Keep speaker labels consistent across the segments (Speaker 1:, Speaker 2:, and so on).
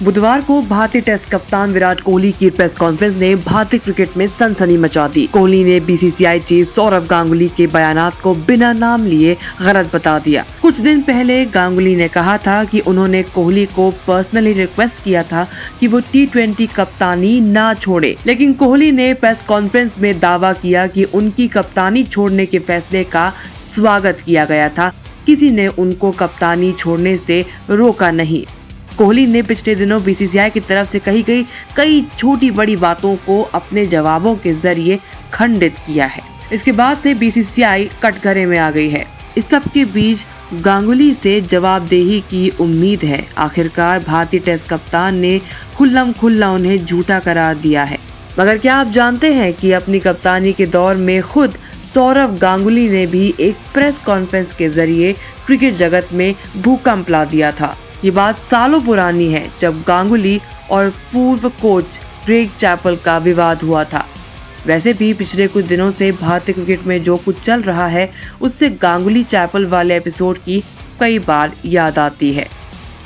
Speaker 1: बुधवार को भारतीय टेस्ट कप्तान विराट कोहली की प्रेस कॉन्फ्रेंस ने भारतीय क्रिकेट में सनसनी मचा दी। कोहली ने बीसीसीआई चीफ सौरव गांगुली के बयानात को बिना नाम लिए गलत बता दिया। कुछ दिन पहले गांगुली ने कहा था कि उन्होंने कोहली को पर्सनली रिक्वेस्ट किया था कि वो T20 कप्तानी ना छोड़े, लेकिन कोहली ने प्रेस कॉन्फ्रेंस में दावा किया कि उनकी कप्तानी छोड़ने के फैसले का स्वागत किया गया था। किसी ने उनको कप्तानी छोड़ने से रोका नहीं। कोहली ने पिछले दिनों बीसीसीआई की तरफ से कही गई कई छोटी बड़ी बातों को अपने जवाबों के जरिए खंडित किया है। इसके बाद से बीसीसीआई कटघरे में आ गई है। इस सब के बीच गांगुली से जवाबदेही की उम्मीद है। आखिरकार भारतीय टेस्ट कप्तान ने खुल्लम खुल्ला उन्हें झूठा करार दिया है। मगर क्या आप जानते हैं कि अपनी कप्तानी के दौर में खुद सौरव गांगुली ने भी एक प्रेस कॉन्फ्रेंस के जरिए क्रिकेट जगत में भूकंप ला दिया था। ये बात सालों पुरानी है, जब गांगुली और पूर्व कोच ग्रेग चैपल का विवाद हुआ था। वैसे भी पिछले कुछ दिनों से भारतीय क्रिकेट में जो कुछ चल रहा है उससे गांगुली चैपल वाले एपिसोड की कई बार याद आती है।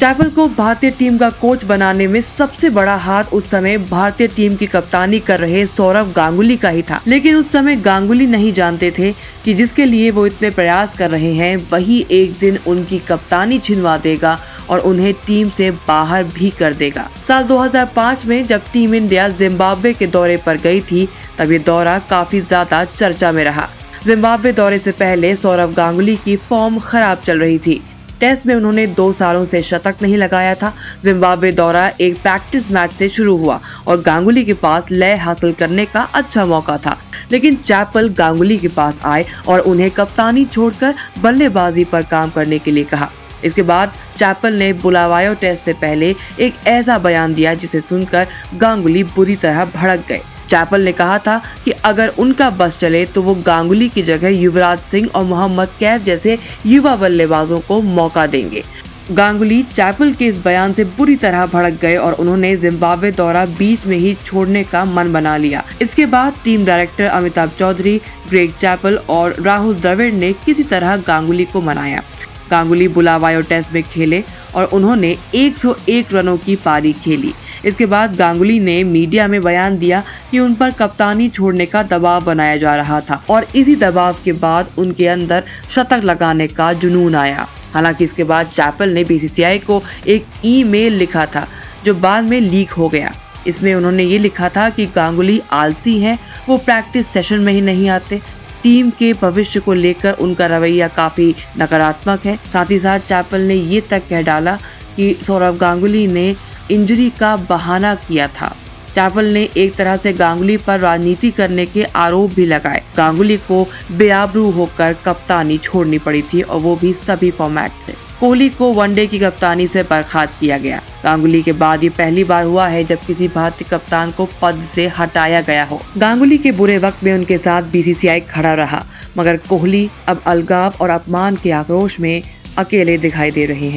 Speaker 1: चैपल को भारतीय टीम का कोच बनाने में सबसे बड़ा हाथ उस समय भारतीय टीम की कप्तानी कर रहे सौरव गांगुली का ही था, लेकिन उस समय गांगुली नहीं जानते थे कि जिसके लिए वो इतने प्रयास कर रहे हैं वही एक दिन उनकी कप्तानी छिनवा देगा और उन्हें टीम से बाहर भी कर देगा। साल 2005 में जब टीम इंडिया जिम्बाब्वे के दौरे पर गई थी, तब ये दौरा काफी ज्यादा चर्चा में रहा। जिम्बाब्वे दौरे से पहले सौरव गांगुली की फॉर्म खराब चल रही थी। टेस्ट में उन्होंने 2 सालों से शतक नहीं लगाया था। जिम्बाब्वे दौरा एक प्रैक्टिस मैच से शुरू हुआ और गांगुली के पास लय हासिल करने का अच्छा मौका था, लेकिन चैपल गांगुली के पास आए और उन्हें कप्तानी छोड़कर बल्लेबाजी पर काम करने के लिए कहा। इसके बाद चैपल ने बुलावायो टेस्ट से पहले एक ऐसा बयान दिया जिसे सुनकर गांगुली बुरी तरह भड़क गए। चैपल ने कहा था कि अगर उनका बस चले तो वो गांगुली की जगह युवराज सिंह और मोहम्मद कैफ जैसे युवा बल्लेबाजों को मौका देंगे। गांगुली चैपल के इस बयान से बुरी तरह भड़क गए और उन्होंने जिम्बाब्वे दौरा बीच में ही छोड़ने का मन बना लिया। इसके बाद team director Amitabh Chaudhary, Greg Chappell और राहुल द्रविड़ ने किसी तरह गांगुली को मनाया। गांगुली बुलावायो टेस्ट में खेले और उन्होंने 101 रनों की पारी खेली। इसके बाद गांगुली ने मीडिया में बयान दिया कि उन पर कप्तानी छोड़ने का दबाव बनाया जा रहा था और इसी दबाव के बाद उनके अंदर शतक लगाने का जुनून आया। हालांकि इसके बाद चैपल ने बीसीसीआई को एक ईमेल लिखा था जो बाद में लीक हो गया। इसमें उन्होंने ये लिखा था कि गांगुली आलसी हैं, वो प्रैक्टिस सेशन में ही नहीं आते। टीम के भविष्य को लेकर उनका रवैया काफी नकारात्मक है। साथ ही साथ चैपल ने ये तक कह डाला कि सौरव गांगुली ने इंजरी का बहाना किया था। चैपल ने एक तरह से गांगुली पर राजनीति करने के आरोप भी लगाए। गांगुली को बेआबरू होकर कप्तानी छोड़नी पड़ी थी और वो भी सभी फॉर्मेट से। कोहली को वनडे की कप्तानी से बर्खास्त किया गया। गांगुली के बाद ये पहली बार हुआ है जब किसी भारतीय कप्तान को पद से हटाया गया हो। गांगुली के बुरे वक्त में उनके साथ बीसीसीआई खड़ा रहा, मगर कोहली अब अलगाव और अपमान के आक्रोश में अकेले दिखाई दे रहे हैं।